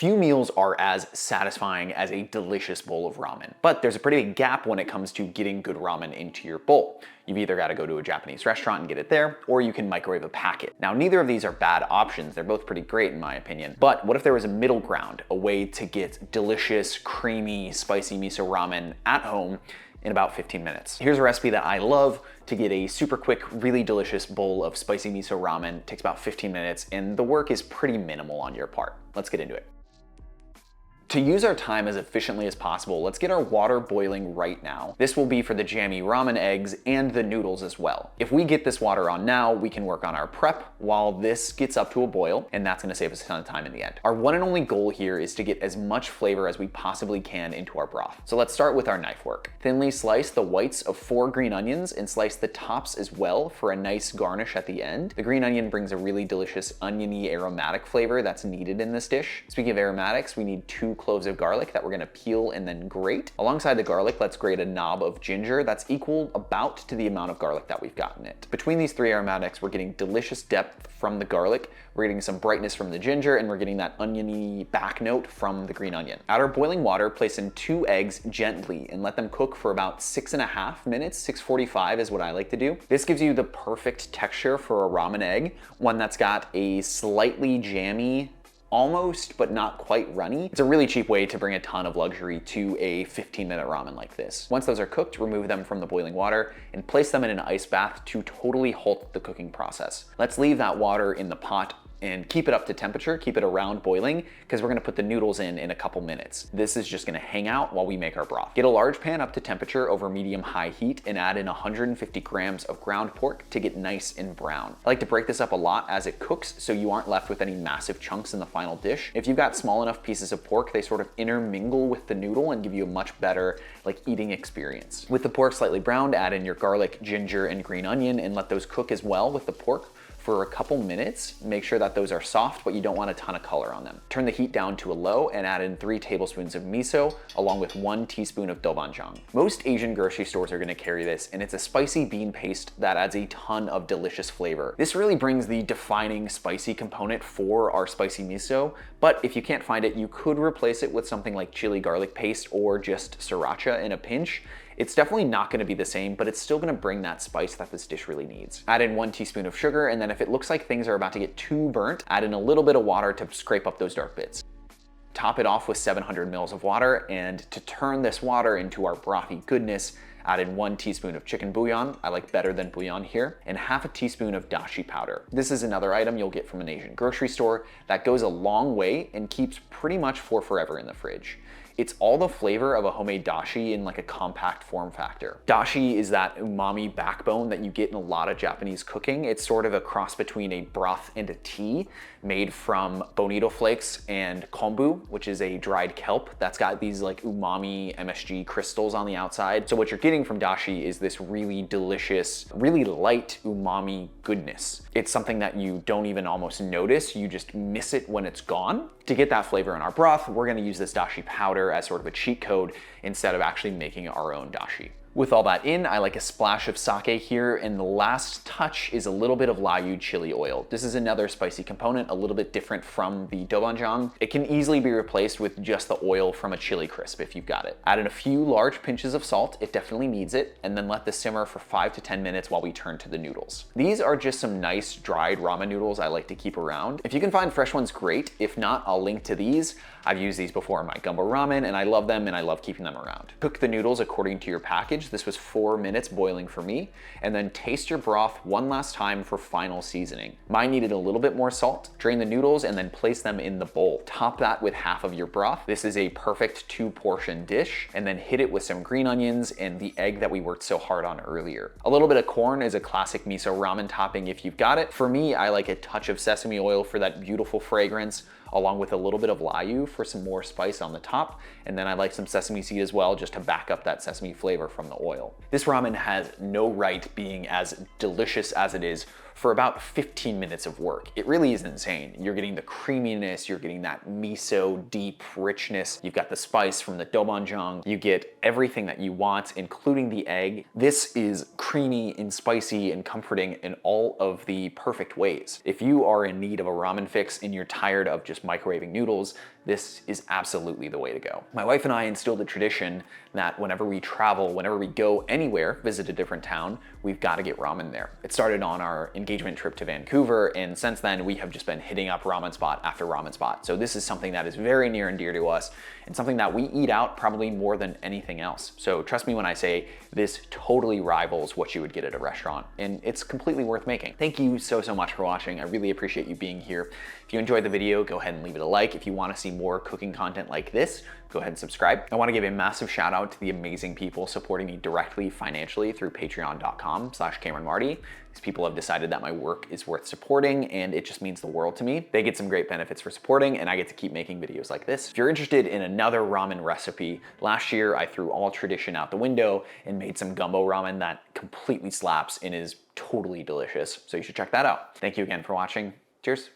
Few meals are as satisfying as a delicious bowl of ramen, but there's a pretty big gap when it comes to getting good ramen into your bowl. You've either got to go to a Japanese restaurant and get it there, or you can microwave a packet. Now, neither of these are bad options. They're both pretty great in my opinion. But what if there was a middle ground, a way to get delicious, creamy, spicy miso ramen at home in about 15 minutes? Here's a recipe that I love to get a super quick, really delicious bowl of spicy miso ramen. It takes about 15 minutes, and the work is pretty minimal on your part. Let's get into it. To use our time as efficiently as possible, let's get our water boiling right now. This will be for the jammy ramen eggs and the noodles as well. If we get this water on now, we can work on our prep while this gets up to a boil, and that's gonna save us a ton of time in the end. Our one and only goal here is to get as much flavor as we possibly can into our broth. So let's start with our knife work. Thinly slice the whites of 4 green onions and slice the tops as well for a nice garnish at the end. The green onion brings a really delicious oniony aromatic flavor that's needed in this dish. Speaking of aromatics, we need 2 cloves of garlic that we're gonna peel and then grate. Alongside the garlic, let's grate a knob of ginger that's equal about to the amount of garlic that we've got in it. Between these 3 aromatics, we're getting delicious depth from the garlic, we're getting some brightness from the ginger, and we're getting that oniony back note from the green onion. Add our boiling water, place in 2 eggs gently, and let them cook for about 6.5 minutes. 6:45 is what I like to do. This gives you the perfect texture for a ramen egg, one that's got a slightly jammy, almost, but not quite runny. It's a really cheap way to bring a ton of luxury to a 15-minute ramen like this. Once those are cooked, remove them from the boiling water and place them in an ice bath to totally halt the cooking process. Let's leave that water in the pot and keep it up to temperature, keep it around boiling, because we're gonna put the noodles in a couple minutes. This is just gonna hang out while we make our broth. Get a large pan up to temperature over medium-high heat and add in 150 grams of ground pork to get nice and brown. I like to break this up a lot as it cooks so you aren't left with any massive chunks in the final dish. If you've got small enough pieces of pork, they sort of intermingle with the noodle and give you a much better eating experience. With the pork slightly browned, add in your garlic, ginger, and green onion and let those cook as well with the pork for a couple minutes. Make sure that those are soft, but you don't want a ton of color on them. Turn the heat down to a low and add in 3 tablespoons of miso, along with 1 teaspoon of dobanjang. Most Asian grocery stores are gonna carry this, and it's a spicy bean paste that adds a ton of delicious flavor. This really brings the defining spicy component for our spicy miso, but if you can't find it, you could replace it with something like chili garlic paste or just sriracha in a pinch. It's definitely not gonna be the same, but it's still gonna bring that spice that this dish really needs. Add in 1 teaspoon of sugar, and then if it looks like things are about to get too burnt, add in a little bit of water to scrape up those dark bits. Top it off with 700 mils of water, and to turn this water into our brothy goodness, add in 1 teaspoon of chicken bouillon, I like better than bouillon here, and half a teaspoon of dashi powder. This is another item you'll get from an Asian grocery store that goes a long way and keeps pretty much for forever in the fridge. It's all the flavor of a homemade dashi in a compact form factor. Dashi is that umami backbone that you get in a lot of Japanese cooking. It's sort of a cross between a broth and a tea made from bonito flakes and kombu, which is a dried kelp that's got these umami MSG crystals on the outside. So what you're getting from dashi is this really delicious, really light umami goodness. It's something that you don't even almost notice, you just miss it when it's gone. To get that flavor in our broth, we're gonna use this dashi powder as sort of a cheat code instead of actually making our own dashi. With all that in, I like a splash of sake here, and the last touch is a little bit of Layu chili oil. This is another spicy component, a little bit different from the dobanjang. It can easily be replaced with just the oil from a chili crisp if you've got it. Add in a few large pinches of salt, it definitely needs it, and then let this simmer for 5 to 10 minutes while we turn to the noodles. These are just some nice dried ramen noodles I like to keep around. If you can find fresh ones, great. If not, I'll link to these. I've used these before in my gumbo ramen, and I love them, and I love keeping them around. Cook the noodles according to your package. This was 4 minutes boiling for me, and then taste your broth one last time for final seasoning. Mine needed a little bit more salt. Drain the noodles and then place them in the bowl. Top that with half of your broth. This is a perfect 2-portion dish, and then hit it with some green onions and the egg that we worked so hard on earlier. A little bit of corn is a classic miso ramen topping if you've got it. For me, I like a touch of sesame oil for that beautiful fragrance, along with a little bit of Layu for some more spice on the top. And then I like some sesame seed as well, just to back up that sesame flavor from the oil. This ramen has no right being as delicious as it is for about 15 minutes of work. It really is insane. You're getting the creaminess, you're getting that miso deep richness, you've got the spice from the dobanjang, you get everything that you want, including the egg. This is creamy and spicy and comforting in all of the perfect ways. If you are in need of a ramen fix and you're tired of just microwaving noodles, this is absolutely the way to go. My wife and I instilled a tradition that whenever we travel, whenever we go anywhere, visit a different town, we've got to get ramen there. It started on our engagement trip to Vancouver, and since then we have just been hitting up ramen spot after ramen spot. So this is something that is very near and dear to us, and something that we eat out probably more than anything else. So trust me when I say this totally rivals what you would get at a restaurant, and it's completely worth making. Thank you so much for watching. I really appreciate you being here. If you enjoyed the video, go ahead and leave it a like. If you want to see more cooking content like this, go ahead and subscribe. I want to give a massive shout out to the amazing people supporting me directly financially through patreon.com/CameronMarty. These people have decided that my work is worth supporting, and it just means the world to me. They get some great benefits for supporting, and I get to keep making videos like this. If you're interested in another ramen recipe, last year I threw all tradition out the window and made some gumbo ramen that completely slaps and is totally delicious. So you should check that out. Thank you again for watching. Cheers.